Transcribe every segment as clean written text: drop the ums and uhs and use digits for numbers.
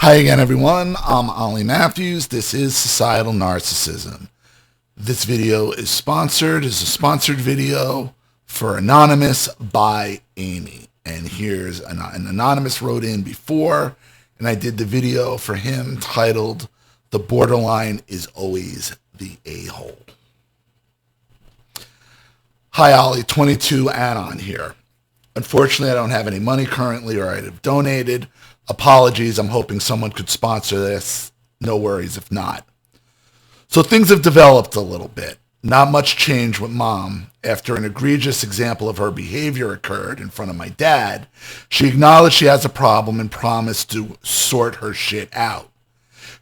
Hi again, everyone. I'm Ollie Matthews. This is Societal Narcissism. This video is a sponsored video for Anonymous by Amy. And here's an Anonymous wrote in before, and I did the video for him titled, "The Borderline is Always the A-Hole." Hi, Ollie, 22 Anon here. Unfortunately, I don't have any money currently, or I'd have donated. Apologies, I'm hoping someone could sponsor this. No worries if not. So things have developed a little bit. Not much change with Mom. After an egregious example of her behavior occurred in front of my dad, she acknowledged she has a problem and promised to sort her shit out.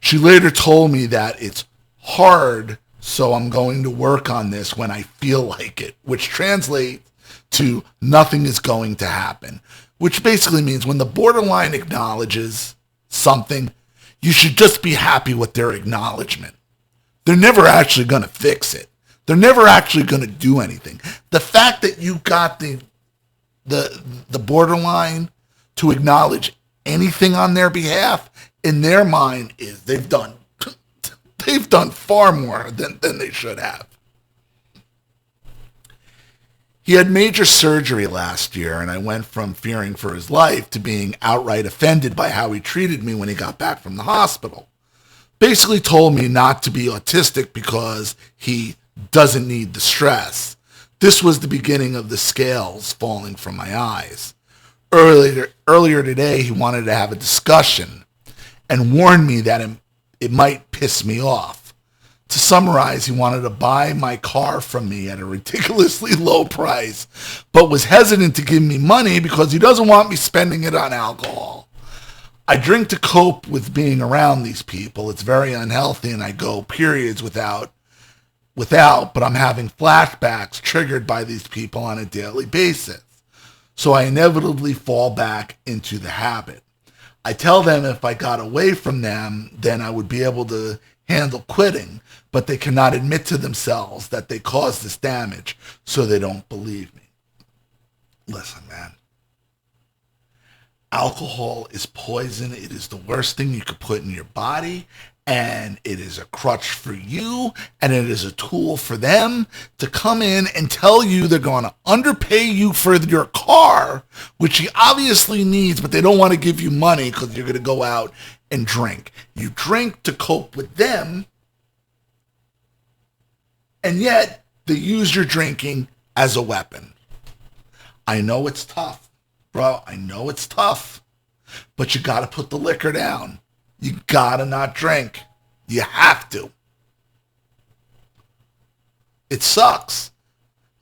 She later told me that it's hard, so I'm going to work on this when I feel like it, which translates to nothing is going to happen. Which basically means when the borderline acknowledges something, you should just be happy with their acknowledgement. They're never actually going to fix it. They're never actually going to do anything. The fact that you got the borderline to acknowledge anything on their behalf, in their mind, is they've done far more than they should have. He had major surgery last year, and I went from fearing for his life to being outright offended by how he treated me when he got back from the hospital. Basically told me not to be autistic because he doesn't need the stress. This was the beginning of the scales falling from my eyes. Earlier today, he wanted to have a discussion and warned me that it might piss me off. To summarize, he wanted to buy my car from me at a ridiculously low price, but was hesitant to give me money because he doesn't want me spending it on alcohol. I drink to cope with being around these people. It's very unhealthy, and I go periods without, but I'm having flashbacks triggered by these people on a daily basis. So I inevitably fall back into the habit. I tell them if I got away from them, then I would be able to handle quitting, but they cannot admit to themselves that they caused this damage, so they don't believe me. Listen, man. Alcohol is poison. It is the worst thing you could put in your body, and it is a crutch for you, and it is a tool for them to come in and tell you they're going to underpay you for your car, which he obviously needs, but they don't want to give you money because you're going to go out and drink. You drink to cope with them, and yet they use your drinking as a weapon. I know it's tough, bro. I know it's tough, but you got to put the liquor down. You got to not drink. You have to. It sucks.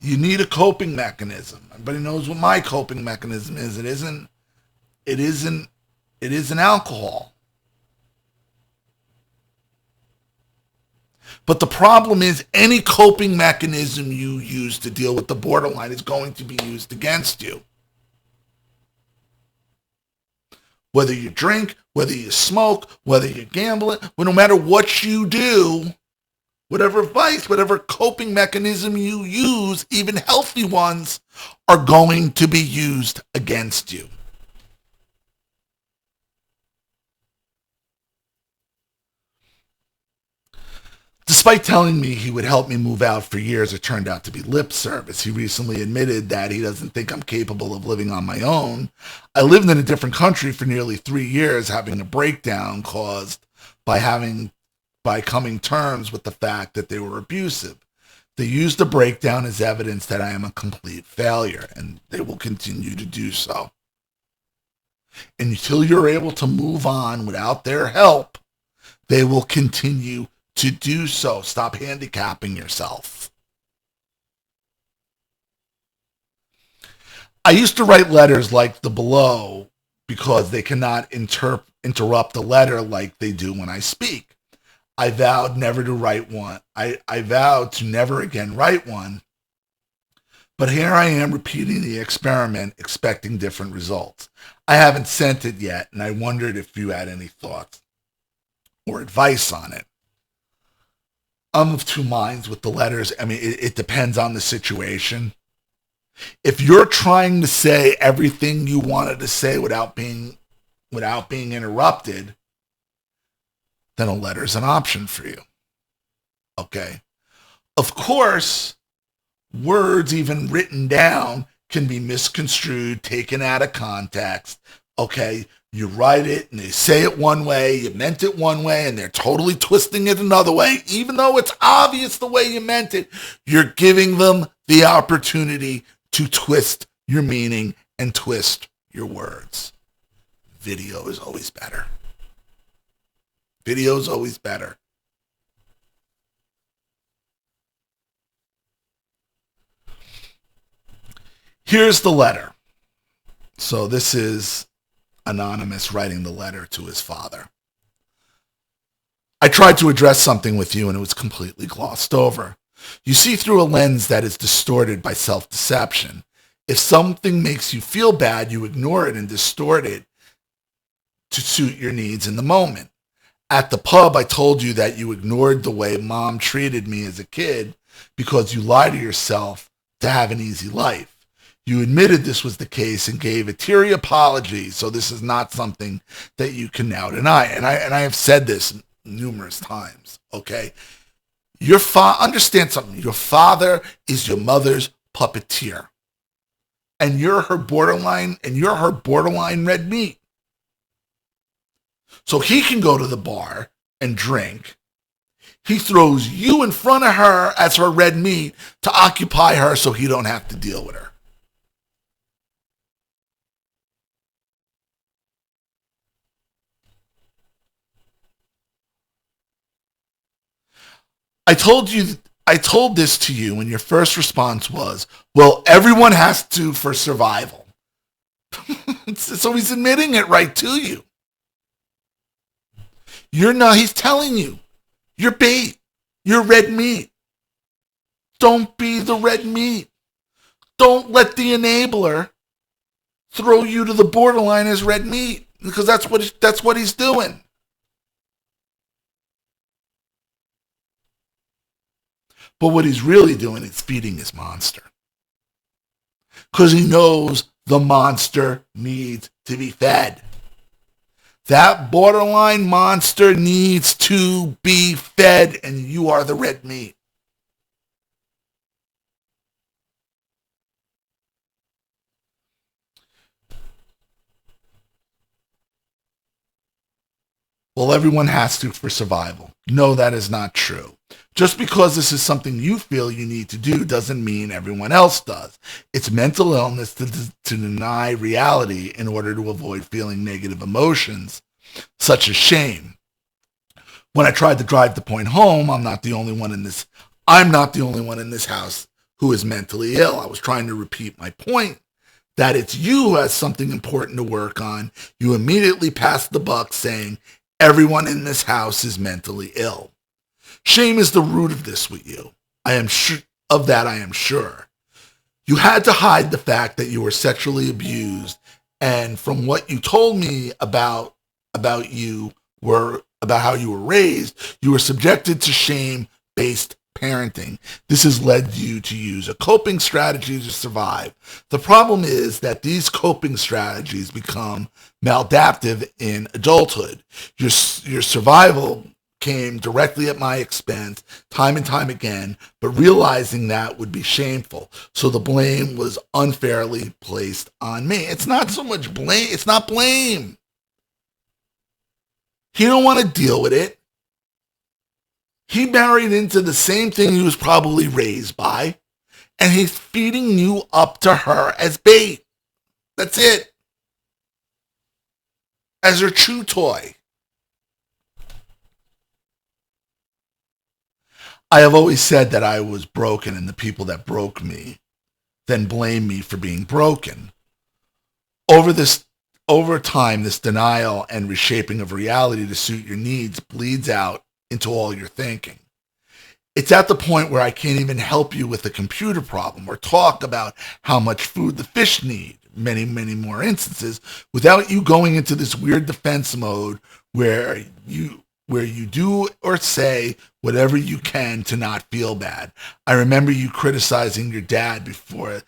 You need a coping mechanism. Everybody knows what my coping mechanism is. It isn't alcohol. But the problem is any coping mechanism you use to deal with the borderline is going to be used against you. Whether you drink, whether you smoke, whether you gamble, no matter what you do, whatever vice, whatever coping mechanism you use, even healthy ones, are going to be used against you. Despite telling me he would help me move out for years, it turned out to be lip service. He recently admitted that he doesn't think I'm capable of living on my own. I lived in a different country for nearly 3 years, having a breakdown caused by coming terms with the fact that they were abusive. They used the breakdown as evidence that I am a complete failure, and they will continue to do so. Until you're able to move on without their help, they will continue to do so. Stop handicapping yourself. I used to write letters like the below because they cannot interrupt the letter like they do when I speak. I vowed never to write one. I vowed to never again write one. But here I am repeating the experiment, expecting different results. I haven't sent it yet, and I wondered if you had any thoughts or advice on it. I'm of two minds with the letters. I mean, it depends on the situation. If you're trying to say everything you wanted to say without being interrupted, then a letter's an option for you. Okay? Of course, words even written down can be misconstrued, taken out of context. Okay? You write it and they say it one way, you meant it one way, and they're totally twisting it another way. Even though it's obvious the way you meant it, you're giving them the opportunity to twist your meaning and twist your words. Video is always better. Video is always better. Here's the letter. So this is Anonymous writing the letter to his father. I tried to address something with you and it was completely glossed over. You see through a lens that is distorted by self-deception. If something makes you feel bad, you ignore it and distort it to suit your needs in the moment. At the pub, I told you that you ignored the way mom treated me as a kid because you lie to yourself to have an easy life. You admitted this was the case and gave a teary apology, so this is not something that you can now deny. And I have said this numerous times, okay? Understand something. Your father is your mother's puppeteer. And you're her borderline red meat. So he can go to the bar and drink. He throws you in front of her as her red meat to occupy her so he don't have to deal with her. I told this to you and your first response was, well, everyone has to for survival. So he's admitting it right to you. He's telling you, you're bait, you're red meat. Don't be the red meat. Don't let the enabler throw you to the borderline as red meat, because that's what he's doing. But what he's really doing is feeding his monster. Because he knows the monster needs to be fed. That borderline monster needs to be fed, and you are the red meat. Well, everyone has to for survival. No, that is not true. Just because this is something you feel you need to do doesn't mean everyone else does. It's mental illness to deny reality in order to avoid feeling negative emotions, such as shame. When I tried to drive the point home, I'm not the only one in this house who is mentally ill. I was trying to repeat my point that it's you who has something important to work on. You immediately passed the buck saying, everyone in this house is mentally ill. Shame is the root of this with you. I am sure of that. I am sure. You had to hide the fact that you were sexually abused, and from what you told me about how you were raised, you were subjected to shame-based parenting. This has led you to use a coping strategy to survive. The problem is that these coping strategies become maladaptive in adulthood. Your survival came directly at my expense time and time again, but realizing that would be shameful. So the blame was unfairly placed on me. It's not so much blame. It's not blame. He don't want to deal with it. He married into the same thing he was probably raised by, and he's feeding you up to her as bait. That's it. As her chew toy. I have always said that I was broken, and the people that broke me then blame me for being broken. Over time, this denial and reshaping of reality to suit your needs bleeds out into all your thinking. It's at the point where I can't even help you with a computer problem or talk about how much food the fish need, many, many more instances, without you going into this weird defense mode where you do or say whatever you can to not feel bad. I remember you criticizing your dad before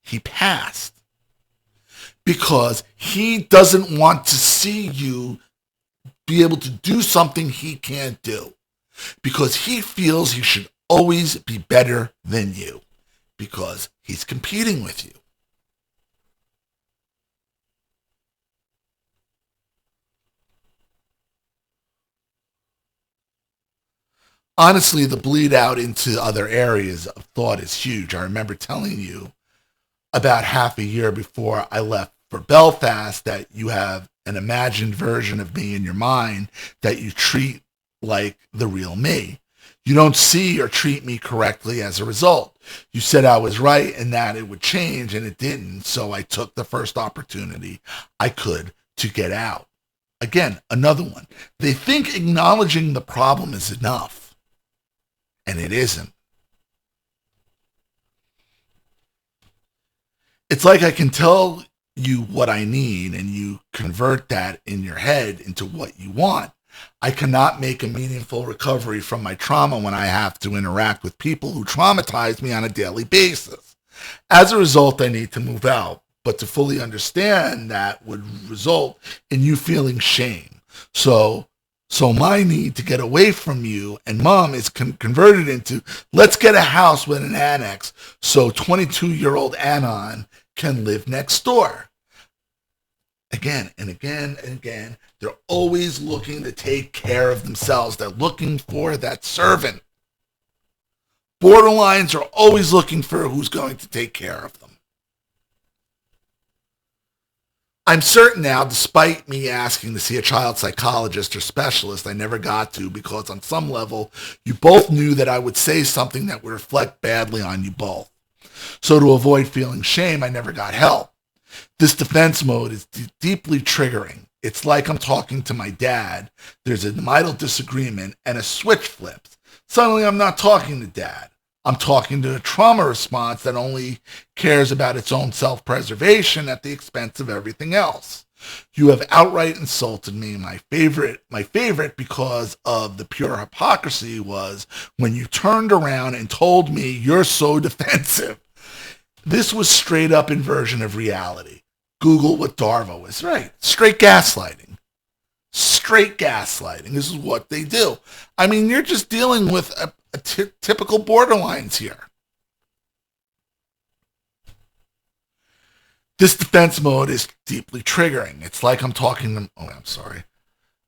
he passed, because he doesn't want to see you be able to do something he can't do because he feels he should always be better than you because he's competing with you. Honestly, the bleed out into other areas of thought is huge. I remember telling you about half a year before I left for Belfast that you have an imagined version of me in your mind that you treat like the real me. You don't see or treat me correctly as a result. You said I was right and that it would change, and it didn't, so I took the first opportunity I could to get out. Again, another one. They think acknowledging the problem is enough, and it isn't. It's like I can tell you what I need and you convert that in your head into what you want. I cannot make a meaningful recovery from my trauma when I have to interact with people who traumatize me on a daily basis. As a result, I need to move out, but to fully understand that would result in you feeling shame. So my need to get away from you and mom is converted into, let's get a house with an annex so 22-year-old Anon can live next door. Again and again and again, they're always looking to take care of themselves. They're looking for that servant. Borderlines are always looking for who's going to take care of them. I'm certain now, despite me asking to see a child psychologist or specialist, I never got to because on some level, you both knew that I would say something that would reflect badly on you both. So to avoid feeling shame, I never got help. This defense mode is deeply triggering. It's like I'm talking to my dad. There's a vital disagreement and a switch flips. Suddenly I'm not talking to dad. I'm talking to a trauma response that only cares about its own self-preservation at the expense of everything else. You have outright insulted me. My favorite because of the pure hypocrisy was when you turned around and told me you're so defensive. This was straight up inversion of reality. Google what Darvo is. Right. Straight gaslighting. Straight gaslighting. This is what they do. I mean, you're just dealing with typical borderlines here. This defense mode is deeply triggering. It's like I'm talking to... Oh, I'm sorry.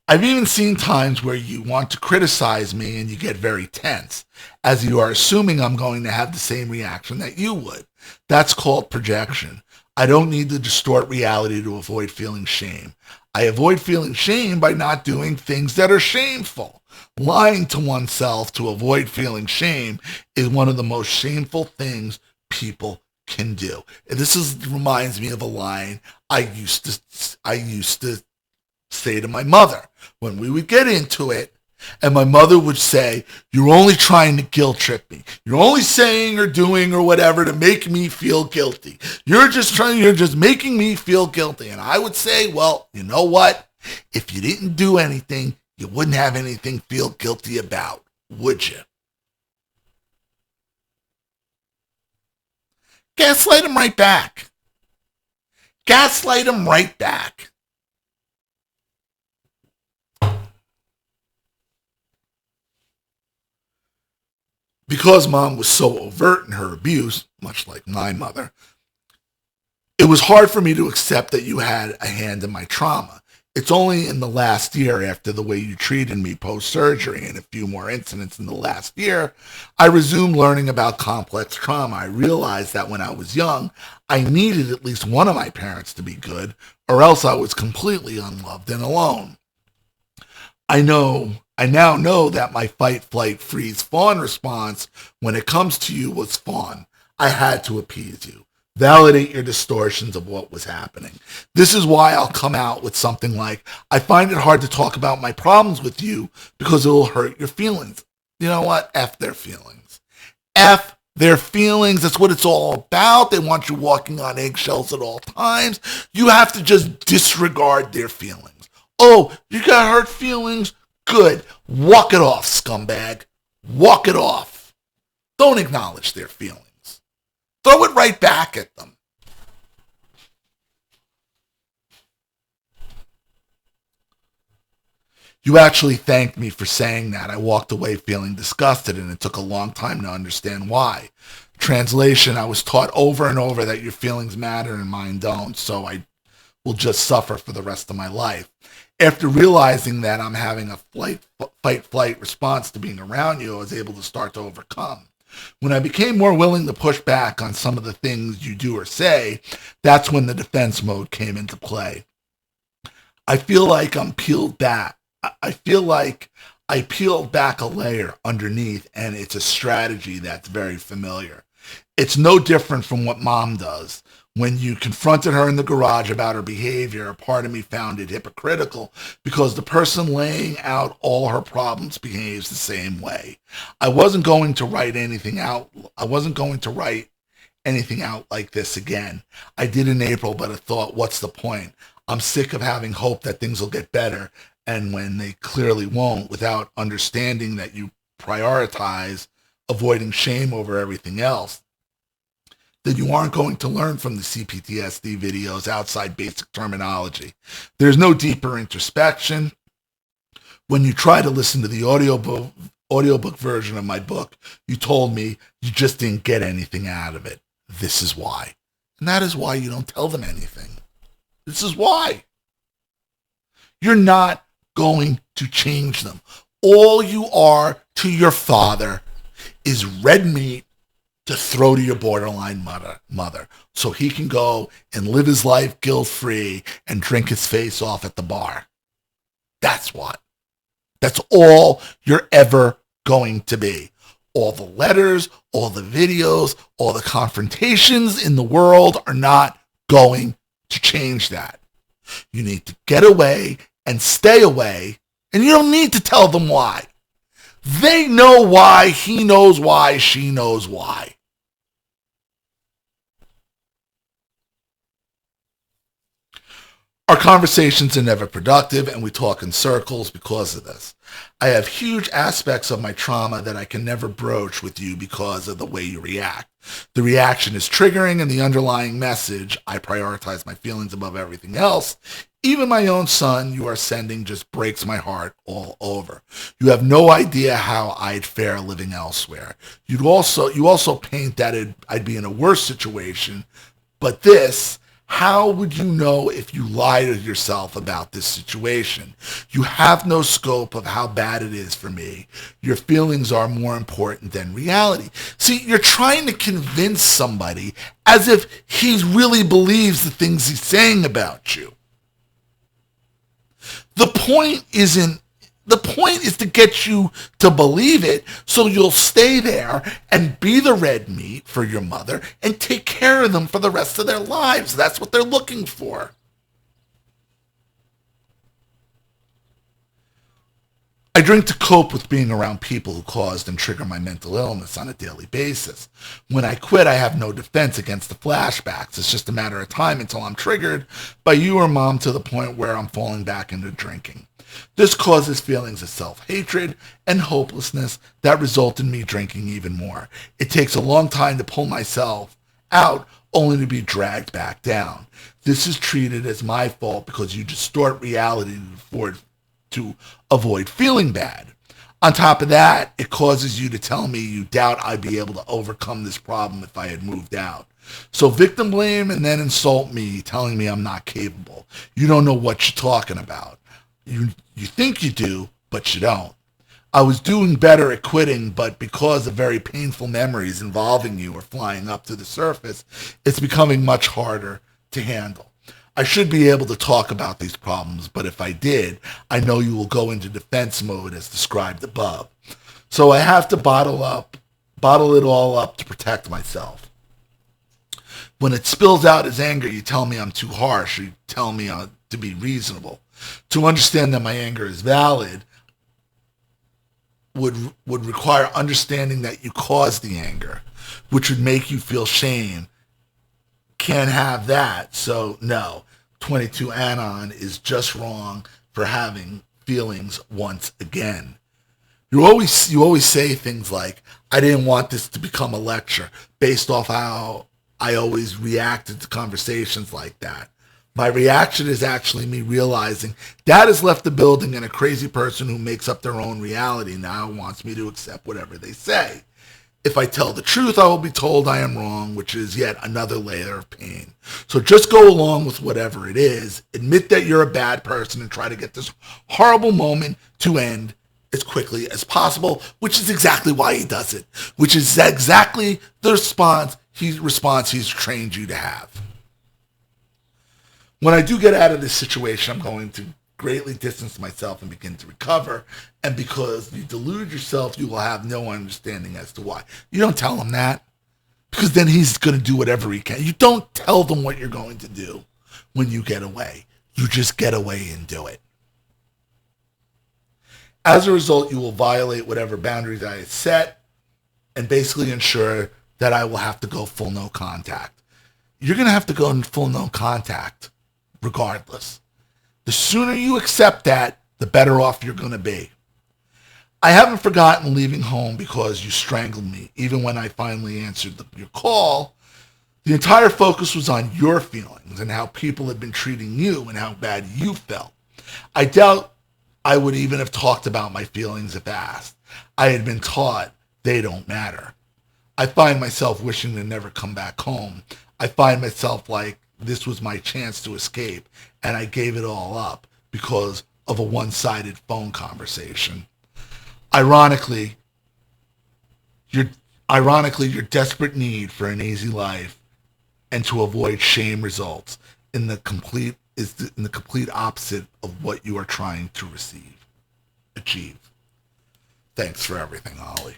I've even seen times where you want to criticize me and you get very tense, as you are assuming I'm going to have the same reaction that you would. That's called projection. I don't need to distort reality to avoid feeling shame. I avoid feeling shame by not doing things that are shameful. Lying to oneself to avoid feeling shame is one of the most shameful things people can do. And reminds me of a line I used to say to my mother when we would get into it, and my mother would say, "You're only trying to guilt trip me. You're only saying or doing or whatever to make me feel guilty. You're just making me feel guilty." And I would say, well, you know what? If you didn't do anything, you wouldn't have anything to feel guilty about, would you? Gaslight him right back. Gaslight him right back. Because mom was so overt in her abuse, much like my mother, it was hard for me to accept that you had a hand in my trauma. It's only in the last year, after the way you treated me post-surgery and a few more incidents in the last year, I resumed learning about complex trauma. I realized that when I was young, I needed at least one of my parents to be good, or else I was completely unloved and alone. I now know that my fight, flight, freeze, fawn response when it comes to you was fawn. I had to appease you. Validate your distortions of what was happening. This is why I'll come out with something like, I find it hard to talk about my problems with you because it will hurt your feelings. You know what? F their feelings. F their feelings. That's what it's all about. They want you walking on eggshells at all times. You have to just disregard their feelings. Oh, you got hurt feelings? Good. Walk it off, scumbag. Walk it off. Don't acknowledge their feelings. Throw it right back at them. You actually thanked me for saying that. I walked away feeling disgusted, and it took a long time to understand why. Translation, I was taught over and over that your feelings matter and mine don't, so I will just suffer for the rest of my life. After realizing that I'm having a fight-flight response to being around you, I was able to start to overcome. When I became more willing to push back on some of the things you do or say, that's when the defense mode came into play. I feel like I'm peeled back. I feel like I peeled back a layer underneath, and it's a strategy that's very familiar. It's no different from what mom does. When you confronted her in the garage about her behavior, a part of me found it hypocritical because the person laying out all her problems behaves the same way. I wasn't going to write anything out. I wasn't going to write anything out like this again. I did in April, but I thought, what's the point? I'm sick of having hope that things will get better, and when they clearly won't, without understanding that you prioritize avoiding shame over everything else, then you aren't going to learn from the CPTSD videos outside basic terminology. There's no deeper introspection. When you try to listen to the audiobook version of my book, you told me you just didn't get anything out of it. This is why. And that is why you don't tell them anything. This is why. You're not going to change them. All you are to your father is red meat to throw to your borderline mother so he can go and live his life guilt-free and drink his face off at the bar. That's what. That's all you're ever going to be. All the letters, all the videos, all the confrontations in the world are not going to change that. You need to get away and stay away, and you don't need to tell them why. They know why, he knows why, she knows why. Our conversations are never productive, and we talk in circles because of this. I have huge aspects of my trauma that I can never broach with you because of the way you react. The reaction is triggering, and the underlying message, I prioritize my feelings above everything else, even my own son you are sending, just breaks my heart all over. You have no idea how I'd fare living elsewhere. You also paint that I'd be in a worse situation, but this, how would you know if you lie to yourself about this situation? You have no scope of how bad it is for me. Your feelings are more important than reality. See, you're trying to convince somebody as if he really believes the things he's saying about you. The point is to get you to believe it so you'll stay there and be the red meat for your mother and take care of them for the rest of their lives. That's what they're looking for. I drink to cope with being around people who caused and trigger my mental illness on a daily basis. When I quit, I have no defense against the flashbacks. It's just a matter of time until I'm triggered by you or mom to the point where I'm falling back into drinking. This causes feelings of self-hatred and hopelessness that result in me drinking even more. It takes a long time to pull myself out only to be dragged back down. This is treated as my fault because you distort reality to avoid feeling bad. On top of that, it causes you to tell me you doubt I'd be able to overcome this problem if I had moved out. So victim blame and then insult me, telling me I'm not capable. You don't know what you're talking about. You think you do, but you don't. I was doing better at quitting, but because of very painful memories involving you are flying up to the surface, it's becoming much harder to handle. I should be able to talk about these problems, but if I did, I know you will go into defense mode as described above. So I have to bottle it all up to protect myself. When it spills out as anger, you tell me I'm too harsh, or you tell me to be reasonable. To understand that my anger is valid would require understanding that you caused the anger, which would make you feel shame. Can't have that. So no, 22 Anon is just wrong for having feelings once again. You always say things like, I didn't want this to become a lecture, based off how I always reacted to conversations like that. My reaction is actually me realizing Dad has left the building and a crazy person who makes up their own reality now wants me to accept whatever they say. If I tell the truth, I will be told I am wrong, which is yet another layer of pain. So just go along with whatever it is. Admit that you're a bad person and try to get this horrible moment to end as quickly as possible, which is exactly why he does it, which is exactly the response he's trained you to have. When I do get out of this situation, I'm going to greatly distance myself and begin to recover. And because you delude yourself, you will have no understanding as to why. You don't tell him that, because then he's going to do whatever he can. You don't tell them what you're going to do when you get away. You just get away and do it. As a result, you will violate whatever boundaries I set and basically ensure that I will have to go full no contact. You're going to have to go in full no contact regardless. The sooner you accept that, the better off you're going to be. I haven't forgotten leaving home because you strangled me. Even when I finally answered your call, the entire focus was on your feelings and how people had been treating you and how bad you felt. I doubt I would even have talked about my feelings if asked. I had been taught they don't matter. I find myself wishing to never come back home. I find myself like this was my chance to escape, and I gave it all up because of a one-sided phone conversation. Ironically, your desperate need for an easy life and to avoid shame results in the complete opposite of what you are trying to achieve. Thanks for everything, Ollie.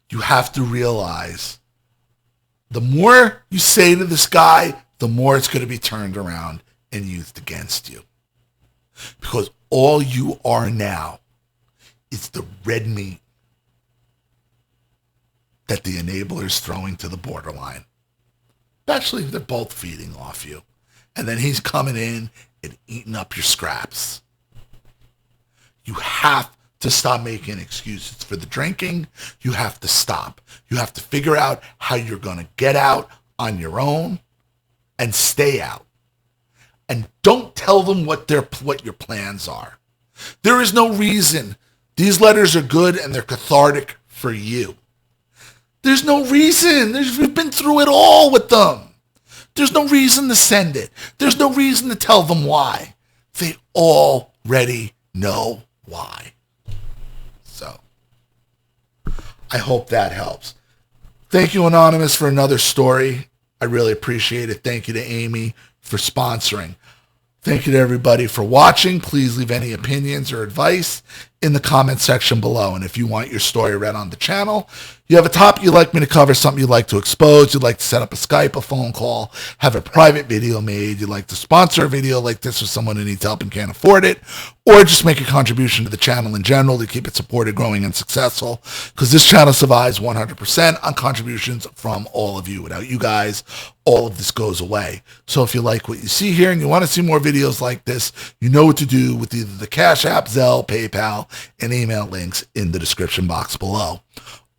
You have to realize the more you say to this guy, the more it's going to be turned around and used against you. Because all you are now is the red meat that the enabler is throwing to the borderline. Actually, they're both feeding off you. And then he's coming in and eating up your scraps. You have to stop making excuses for the drinking. You have to stop. You have to figure out how you're going to get out on your own and stay out. And don't tell them what your plans are. There is no reason. These letters are good and they're cathartic for you. There's no reason. We've been through it all with them. There's no reason to send it. There's no reason to tell them why. They already know why. So, I hope that helps. Thank you, Anonymous, for another story. I really appreciate it. Thank you to Amy for sponsoring. Thank you to everybody for watching. Please leave any opinions or advice in the comment section below. And if you want your story read on the channel, you have a topic you'd like me to cover, something you'd like to expose, you'd like to set up a Skype, a phone call, have a private video made, you'd like to sponsor a video like this with someone who needs help and can't afford it, or just make a contribution to the channel in general to keep it supported, growing, and successful, because this channel survives 100% on contributions from all of you. Without you guys, all of this goes away. So if you like what you see here and you want to see more videos like this, you know what to do with either the Cash App, Zelle, PayPal, and email links in the description box below.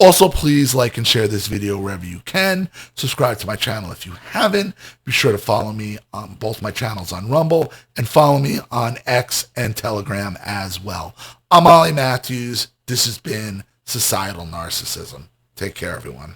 Also, please like and share this video wherever you can. Subscribe to my channel if you haven't. Be sure to follow me on both my channels on Rumble and follow me on X and Telegram as well. I'm Ollie Matthews. This has been Societal Narcissism. Take care, everyone.